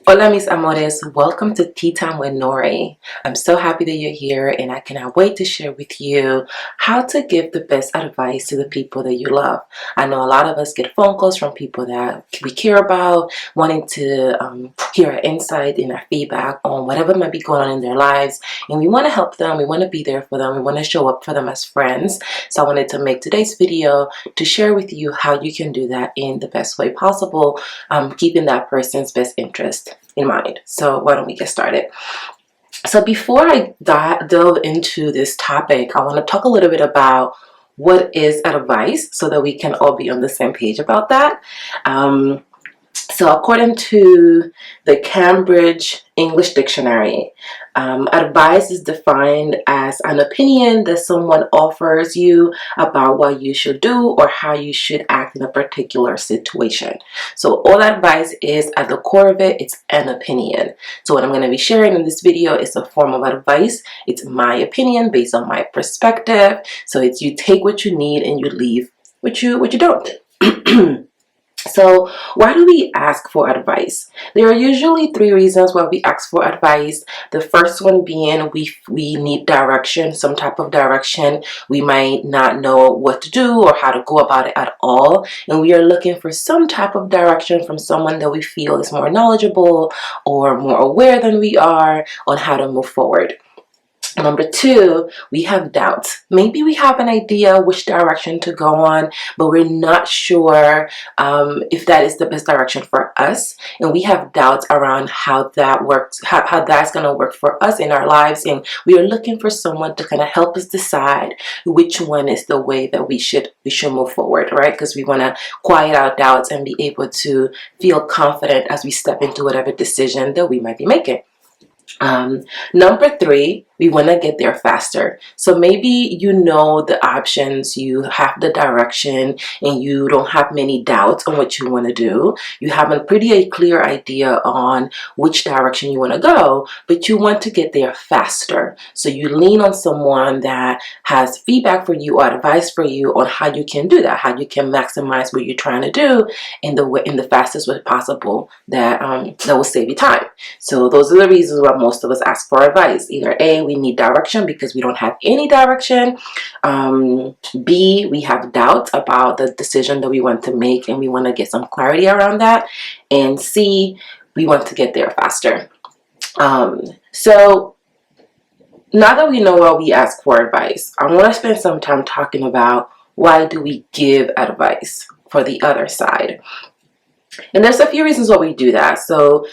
Hola mis amores, welcome to Tea Time with Nori. I'm so happy that you're here and I cannot wait to share with you how to give the best advice to the people that you love. I know a lot of us get phone calls from people that we care about, wanting to hear our insight and our feedback on whatever might be going on in their lives, and we want to help them, we want to be there for them, we want to show up for them as friends. So I wanted to make today's video to share with you how you can do that in the best way possible, keeping that person's best interest in mind. So why don't we get started? So before I delve into this topic, I want to talk a little bit about what is advice so that we can all be on the same page about that. So according to the Cambridge English Dictionary, advice is defined as an opinion that someone offers you about what you should do or how you should act in a particular situation. So all advice is, at the core of it, it's an opinion. So what I'm going to be sharing in this video is a form of advice. It's my opinion based on my perspective. So it's you take what you need and you leave what you don't. So why do we ask for advice? There are usually three reasons why we ask for advice. The first one being we need direction, some type of direction. We might not know what to do or how to go about it at all, and we are looking for some type of direction from someone that we feel is more knowledgeable or more aware than we are on how to move forward. Number two, we have doubts. Maybe we have an idea which direction to go on, but we're not sure if that is the best direction for us. And we have doubts around how that works, how that's going to work for us in our lives. And we are looking for someone to kind of help us decide which one is the way that we should move forward, right? Because we want to quiet our doubts and be able to feel confident as we step into whatever decision that we might be making. Number three, we want to get there faster. So maybe you know the options, you have the direction, and you don't have many doubts on what you want to do. You have a pretty clear idea on which direction you want to go, but you want to get there faster. So you lean on someone that has feedback for you or advice for you on how you can do that, how you can maximize what you're trying to do in the fastest way possible that will save you time. So those are the reasons why most of us ask for advice. Either A, we need direction because we don't have any direction. B, we have doubts about the decision that we want to make and we want to get some clarity around that. And C, we want to get there faster. So now that we know why we ask for advice, I want to spend some time talking about why do we give advice for the other side. And there's a few reasons why we do that. So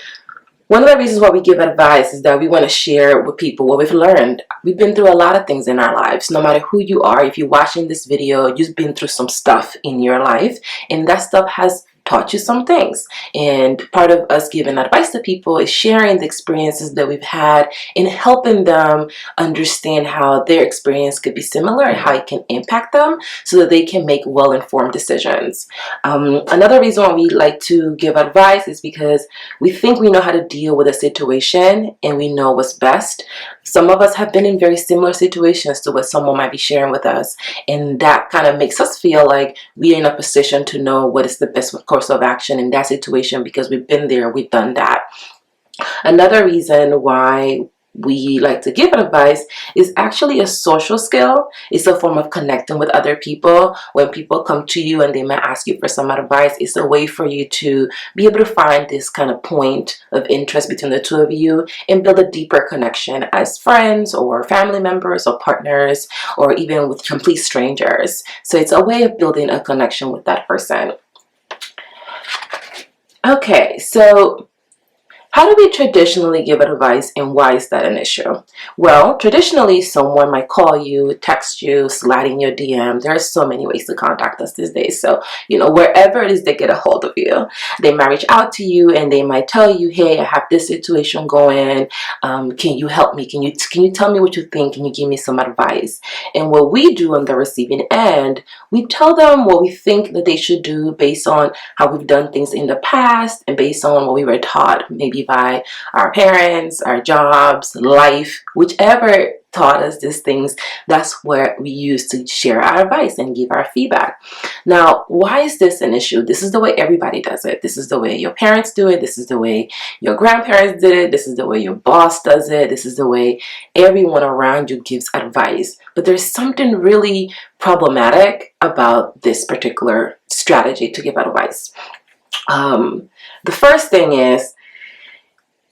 one of the reasons why we give advice is that we want to share with people what we've learned. We've been through a lot of things in our lives. No matter who you are, if you're watching this video, you've been through some stuff in your life, and that stuff has taught you some things. And part of us giving advice to people is sharing the experiences that we've had and helping them understand how their experience could be similar and how it can impact them so that they can make well-informed decisions. Another reason why we like to give advice is because we think we know how to deal with a situation and we know what's best. Some of us have been in very similar situations to what someone might be sharing with us, and that kind of makes us feel like we're in a position to know what is the best course of action in that situation because we've been there, we've done that. Another reason why we like to give advice is actually a social skill. It's a form of connecting with other people. When people come to you and they might ask you for some advice, it's a way for you to be able to find this kind of point of interest between the two of you and build a deeper connection as friends or family members or partners or even with complete strangers. So it's a way of building a connection with that person. Okay, so how do we traditionally give advice and why is that an issue? Well, traditionally someone might call you, text you, slide in your DM. There are so many ways to contact us these days. So, wherever it is they get a hold of you, they might reach out to you and they might tell you, hey, I have this situation going. Can you help me? Can you tell me what you think? Can you give me some advice? And what we do on the receiving end, we tell them what we think that they should do based on how we've done things in the past and based on what we were taught, maybe by our parents, our jobs, life, whichever taught us these things, that's where we use to share our advice and give our feedback. Now, why is this an issue? This is the way everybody does it. This is the way your parents do it. This is the way your grandparents did it. This is the way your boss does it. This is the way everyone around you gives advice. But there's something really problematic about this particular strategy to give advice. The first thing is,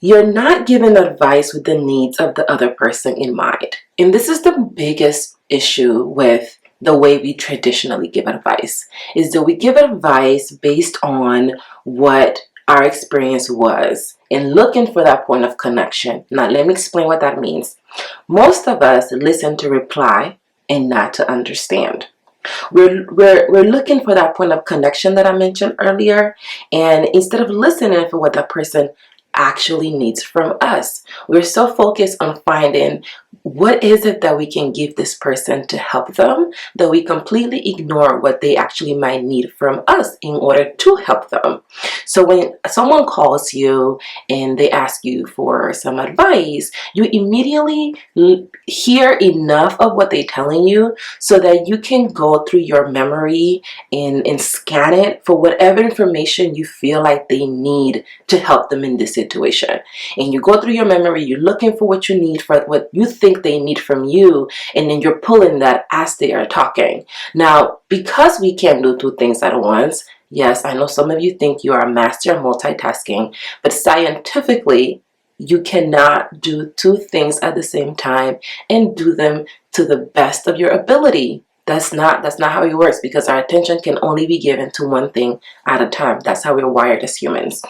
you're not giving advice with the needs of the other person in mind. And this is the biggest issue with the way we traditionally give advice, is that we give advice based on what our experience was and looking for that point of connection. Now, let me explain what that means. Most of us listen to reply and not to understand. We're looking for that point of connection that I mentioned earlier, and instead of listening for what that person actually needs from us, we're so focused on finding what is it that we can give this person to help them that we completely ignore what they actually might need from us in order to help them. So when someone calls you and they ask you for some advice, you immediately hear enough of what they're telling you so that you can go through your memory and scan it for whatever information you feel like they need to help them in this situation. And you go through your memory, you're looking for what you need, for what you think they need from you, and then you're pulling that as they are talking. Now, because we can't do two things at once, yes, I know some of you think you are a master at multitasking, but scientifically, you cannot do two things at the same time and do them to the best of your ability. That's not how it works, because our attention can only be given to one thing at a time. That's how we're wired as humans.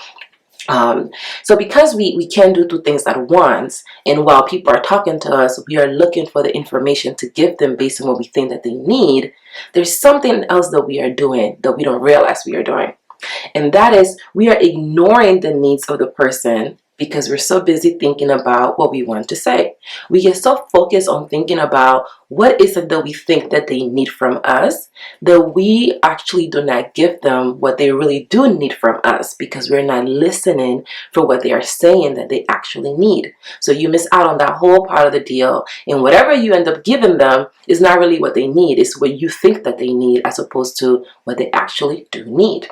So because we can't do two things at once, and while people are talking to us, we are looking for the information to give them based on what we think that they need, there's something else that we are doing that we don't realize we are doing. And that is, we are ignoring the needs of the person because we're so busy thinking about what we want to say. We get so focused on thinking about what is it that we think that they need from us that we actually do not give them what they really do need from us, because we're not listening for what they are saying that they actually need. So you miss out on that whole part of the deal, and whatever you end up giving them is not really what they need. It's what you think that they need as opposed to what they actually do need.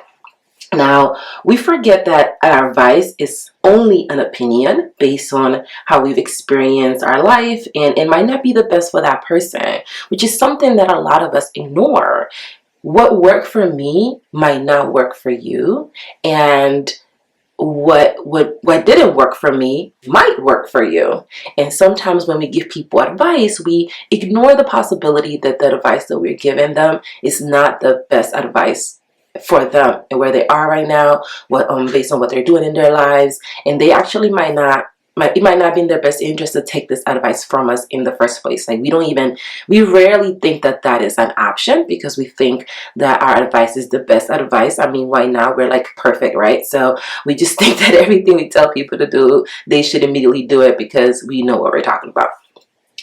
Now, we forget that our advice is only an opinion based on how we've experienced our life, and it might not be the best for that person, which is something that a lot of us ignore. What worked for me might not work for you, and what didn't work for me might work for you. And sometimes when we give people advice, we ignore the possibility that the advice that we're giving them is not the best advice for them and where they are right now, based on what they're doing in their lives, and they actually it might not be in their best interest to take this advice from us in the first place. Like, we rarely think that that is an option, because we think that our advice is the best advice. I mean, why not? We're like perfect, right? So we just think that everything we tell people to do, they should immediately do it because we know what we're talking about.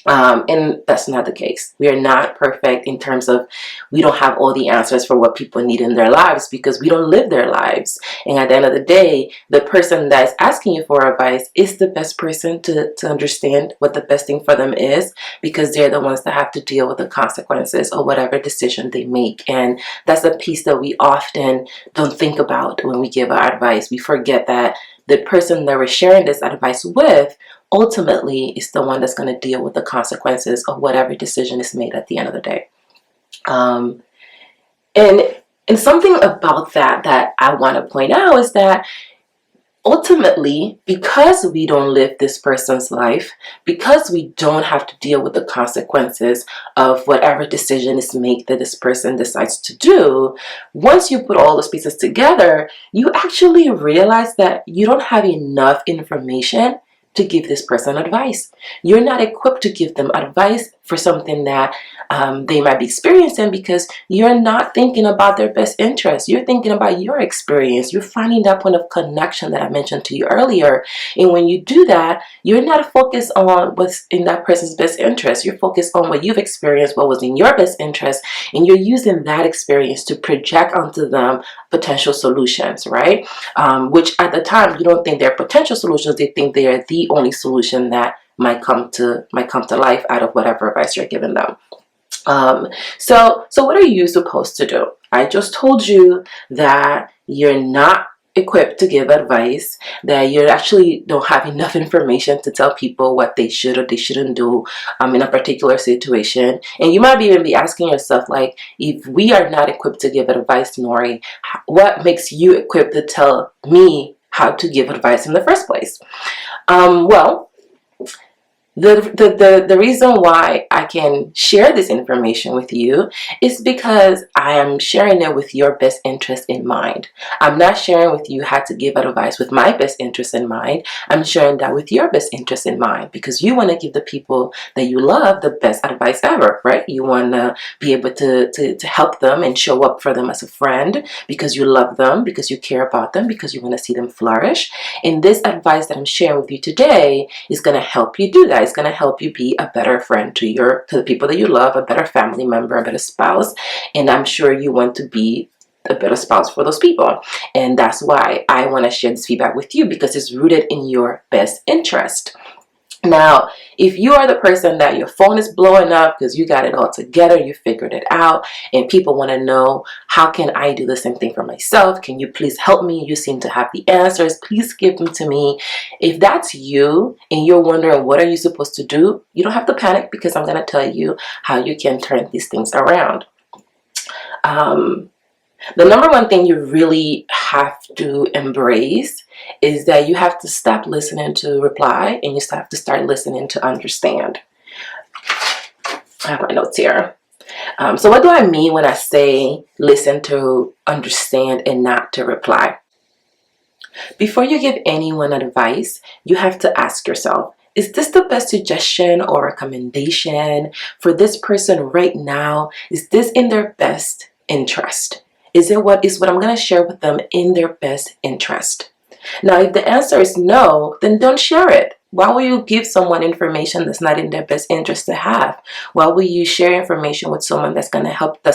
And that's not the case. We are not perfect in terms of we don't have all the answers for what people need in their lives, because we don't live their lives. And at the end of the day, the person that's asking you for advice is the best person to understand what the best thing for them is, because they're the ones that have to deal with the consequences of whatever decision they make. And that's a piece that we often don't think about when we give our advice. We forget that the person that we're sharing this advice with ultimately is the one that's going to deal with the consequences of whatever decision is made at the end of the day. And something about that I want to point out is that ultimately, because we don't live this person's life, because we don't have to deal with the consequences of whatever decision is made that this person decides to do, once you put all those pieces together, you actually realize that you don't have enough information to give this person advice. You're not equipped to give them advice for something that they might be experiencing, because you're not thinking about their best interest. You're thinking about your experience. You're finding that point of connection that I mentioned to you earlier. And when you do that, you're not focused on what's in that person's best interest. You're focused on what you've experienced, what was in your best interest, and you're using that experience to project onto them potential solutions, right? Which at the time, you don't think they're potential solutions. They think they are the only solution that might come to life out of whatever advice you're giving them. So what are you supposed to do? I just told you that you're not equipped to give advice, that you actually don't have enough information to tell people what they should or they shouldn't do in a particular situation. And you might even be asking yourself, like, if we are not equipped to give advice, Nori, what makes you equipped to tell me how to give advice in the first place? Well, the reason why I can share this information with you is because I am sharing it with your best interest in mind. I'm not sharing with you how to give advice with my best interest in mind. I'm sharing that with your best interest in mind, because you want to give the people that you love the best advice ever, right? You want to be able to help them and show up for them as a friend, because you love them, because you care about them, because you want to see them flourish. And this advice that I'm sharing with you today is going to help you do that. It's going to help you be a better friend to the people that you love, a better family member, a better spouse. And I'm sure you want to be a better spouse for those people. And that's why I want to share this feedback with you, because it's rooted in your best interest. Now, if you are the person that your phone is blowing up because you got it all together, you figured it out, and people want to know, how can I do the same thing for myself? Can you please help me? You seem to have the answers. Please give them to me. If that's you and you're wondering what are you supposed to do, you don't have to panic, because I'm going to tell you how you can turn these things around. The number one thing you really have to embrace is that you have to stop listening to reply, and you have to start listening to understand. I have my notes here. So what do I mean when I say listen to understand and not to reply? Before you give anyone advice, you have to ask yourself, is this the best suggestion or recommendation for this person right now? Is this in their best interest? Is what I'm going to share with them in their best interest? Now, if the answer is no, then don't share it. Why will you give someone information that's not in their best interest to have? Why will you share information with someone that's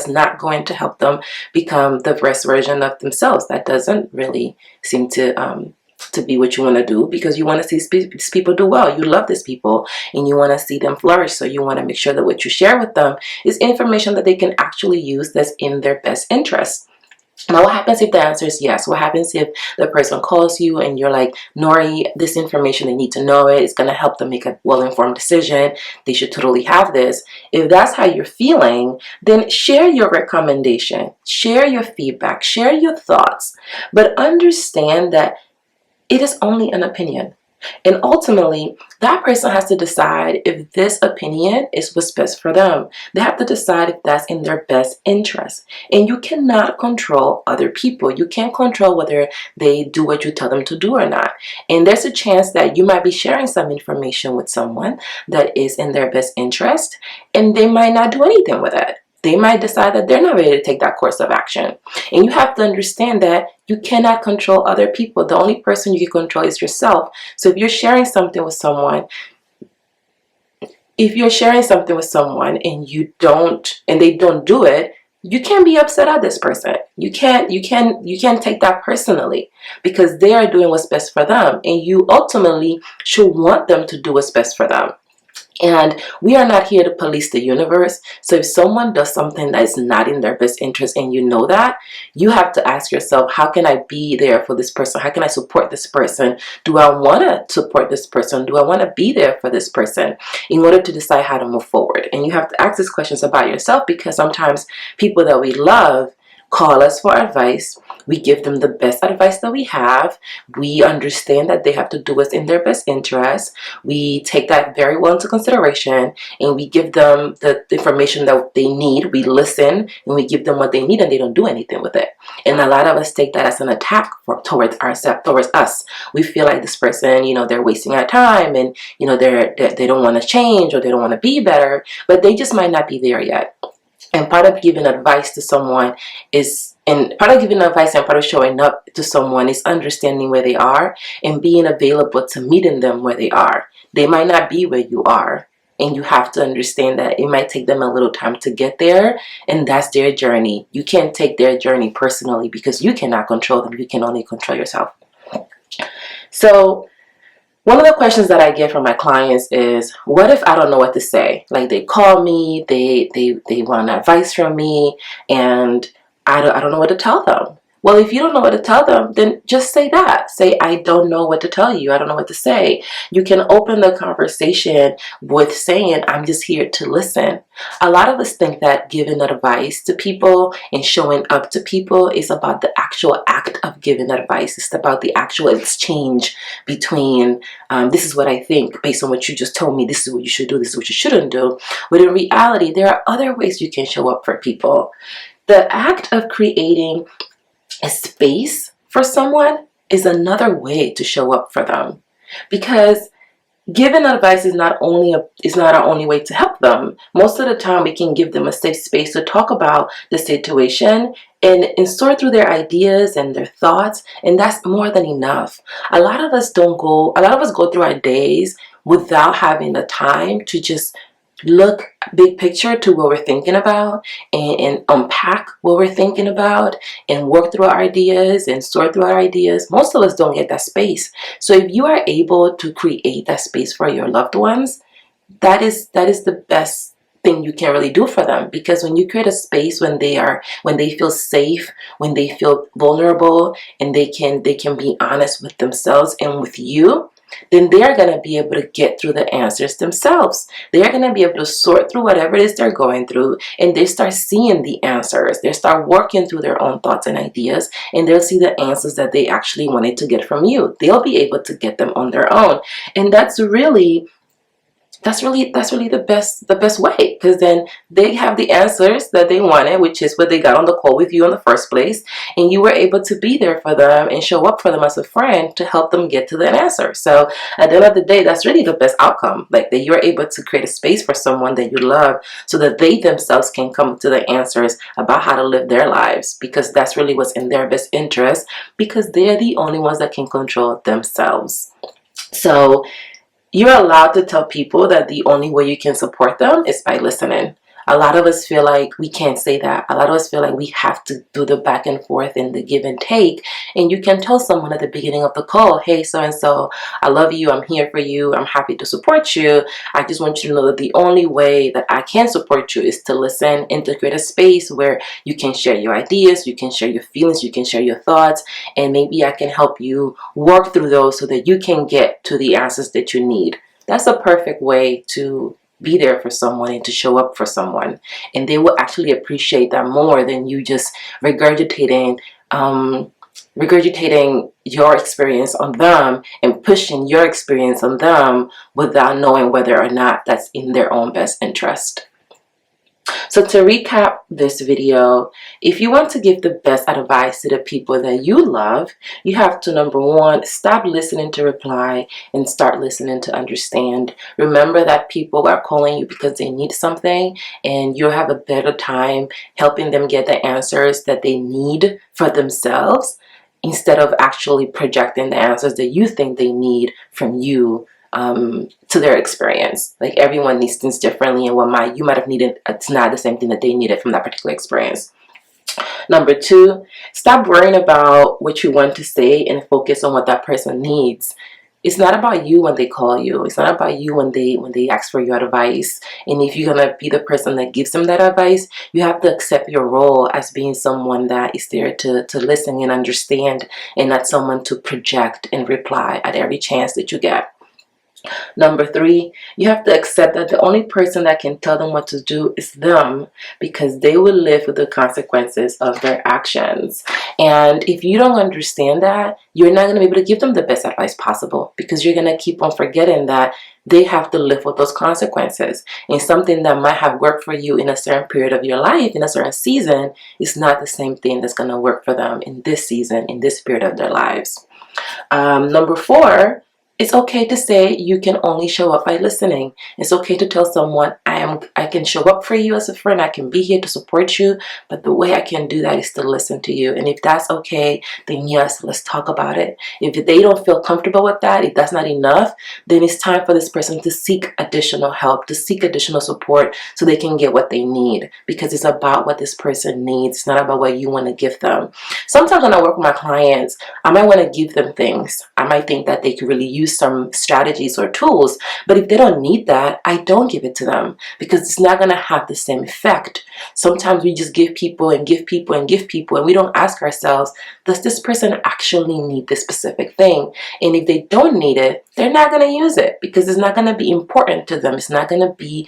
not going to help them become the best version of themselves? That doesn't really seem to be what you want to do, because you want to see these people do well. You love these people and you want to see them flourish. So you want to make sure that what you share with them is information that they can actually use that's in their best interest. Now, what happens if the answer is yes? What happens if the person calls you and you're like, Nori, this information, they need to know it. It's going to help them make a well-informed decision. They should totally have this. If that's how you're feeling, then share your recommendation, share your feedback, share your thoughts, but understand that it is only an opinion. And ultimately, that person has to decide if this opinion is what's best for them. They have to decide if that's in their best interest. And you cannot control other people. You can't control whether they do what you tell them to do or not. And there's a chance that you might be sharing some information with someone that is in their best interest, and they might not do anything with it. They might decide that they're not ready to take that course of action. And you have to understand that you cannot control other people. The only person you can control is yourself. So if you're sharing something with someone, and they don't do it, you can't be upset at this person. You can't take that personally, because they are doing what's best for them, and you ultimately should want them to do what's best for them. And we are not here to police the universe. So if someone does something that is not in their best interest and you know that, you have to ask yourself, how can I be there for this person? How can I support this person? Do I want to support this person? Do I want to be there for this person in order to decide how to move forward? And you have to ask these questions about yourself, because sometimes people that we love call us for advice. We give them the best advice that we have. We understand that they have to do what's in their best interest. We take that very well into consideration, and we give them the information that they need. We listen and we give them what they need, and they don't do anything with it. And a lot of us take that as an attack towards us. We feel like this person, they're wasting our time, and they don't want to change, or they don't want to be better, but they just might not be there yet. And part of giving advice to someone and part of showing up to someone is understanding where they are and being available to meeting them where they are. They might not be where you are, and you have to understand that it might take them a little time to get there, and that's their journey. You can't take their journey personally, because you cannot control them. You can only control yourself. So One of the questions that I get from my clients is, what if I don't know what to say? Like, they call me, they want advice from me, and I don't know what to tell them. Well, if you don't know what to tell them, then just say that. Say, I don't know what to tell you. I don't know what to say. You can open the conversation with saying, I'm just here to listen. A lot of us think that giving advice to people and showing up to people is about the actual act of giving advice. It's about the actual exchange between this is what I think based on what you just told me, this is what you should do, this is what you shouldn't do. But in reality, there are other ways you can show up for people. The act of creating a space for someone is another way to show up for them, because giving advice is not our only way to help them. Most of the time we can give them a safe space to talk about the situation and sort through their ideas and their thoughts, and that's more than enough. A lot of us go through our days without having the time to just look big picture to what we're thinking about, and unpack what we're thinking about, and work through our ideas and sort through our ideas. Most of us don't get that space. So if you are able to create that space for your loved ones, that is the best thing you can really do for them. Because when you create a space when they feel safe, when they feel vulnerable, and they can be honest with themselves and with you, then they are going to be able to get through the answers themselves. They are going to be able to sort through whatever it is they're going through, and they start seeing the answers. They start working through their own thoughts and ideas, and they'll see the answers that they actually wanted to get from you. They'll be able to get them on their own. And that's really the best way, because then they have the answers that they wanted, which is what they got on the call with you in the first place, and you were able to be there for them and show up for them as a friend to help them get to that answer. So at the end of the day, that's really the best outcome, like that you're able to create a space for someone that you love so that they themselves can come to the answers about how to live their lives, because that's really what's in their best interest, because they're the only ones that can control themselves. So you're allowed to tell people that the only way you can support them is by listening. A lot of us feel like we can't say that. A lot of us feel like we have to do the back and forth and the give and take. And you can tell someone at the beginning of the call, hey, so-and-so, I love you. I'm here for you. I'm happy to support you. I just want you to know that the only way that I can support you is to listen and to create a space where you can share your ideas, you can share your feelings, you can share your thoughts, and maybe I can help you work through those so that you can get to the answers that you need. That's a perfect way to be there for someone and to show up for someone, and they will actually appreciate that more than you just regurgitating your experience on them and pushing your experience on them without knowing whether or not that's in their own best interest. So to recap this video, if you want to give the best advice to the people that you love, you have to, number one, stop listening to reply and start listening to understand. Remember that people are calling you because they need something, and you'll have a better time helping them get the answers that they need for themselves, instead of actually projecting the answers that you think they need from you to their experience. Like, everyone needs things differently, and what you might have needed, it's not the same thing that they needed from that particular experience. Number two, stop worrying about what you want to say and focus on what that person needs. It's not about you when they call you. It's not about you when they ask for your advice. And if you're gonna be the person that gives them that advice, you have to accept your role as being someone that is there to listen and understand, and not someone to project and reply at every chance that you get. Number three, you have to accept that the only person that can tell them what to do is them, because they will live with the consequences of their actions. And if you don't understand that, you're not going to be able to give them the best advice possible, because you're going to keep on forgetting that they have to live with those consequences. And something that might have worked for you in a certain period of your life, in a certain season, is not the same thing that's going to work for them in this season, in this period of their lives. Number four, it's okay to say you can only show up by listening. It's okay to tell someone, I can show up for you as a friend, I can be here to support you, but the way I can do that is to listen to you. And if that's okay, then yes, let's talk about it. If they don't feel comfortable with that, if that's not enough, then it's time for this person to seek additional help, to seek additional support so they can get what they need, because it's about what this person needs. It's not about what you want to give them. Sometimes when I work with my clients, I might want to give them things. I might think that they could really use use some strategies or tools. But if they don't need that, I don't give it to them, because it's not going to have the same effect. Sometimes we just give people and give people and give people, and we don't ask ourselves, does this person actually need this specific thing? And if they don't need it, they're not going to use it, because it's not going to be important to them. It's not going to be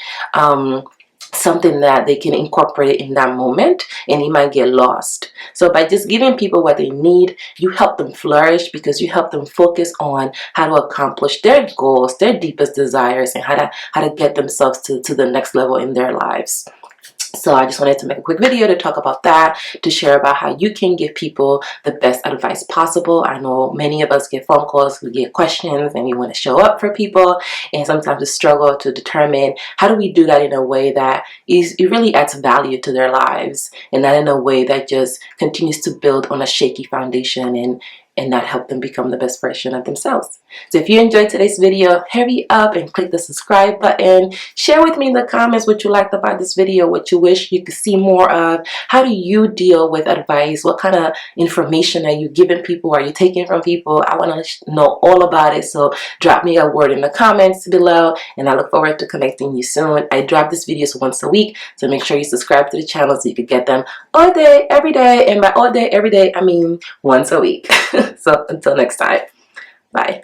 something that they can incorporate in that moment, and it might get lost. So by just giving people what they need, you help them flourish, because you help them focus on how to accomplish their goals, their deepest desires, and how to get themselves to the next level in their lives. So I just wanted to make a quick video to talk about that, to share about how you can give people the best advice possible. I know many of us get phone calls, we get questions, and we want to show up for people, and sometimes we struggle to determine how do we do that in a way that it really adds value to their lives, and not in a way that just continues to build on a shaky foundation and not help them become the best version of themselves. So if you enjoyed today's video, hurry up and click the subscribe button. Share with me in the comments what you liked about this video, what you wish you could see more of. How do you deal with advice? What kind of information are you giving people? Are you taking from people? I want to know all about it. So drop me a word in the comments below, and I look forward to connecting you soon. I drop these videos once a week, so make sure you subscribe to the channel so you can get them all day, every day. And by all day, every day, I mean once a week. So until next time, bye.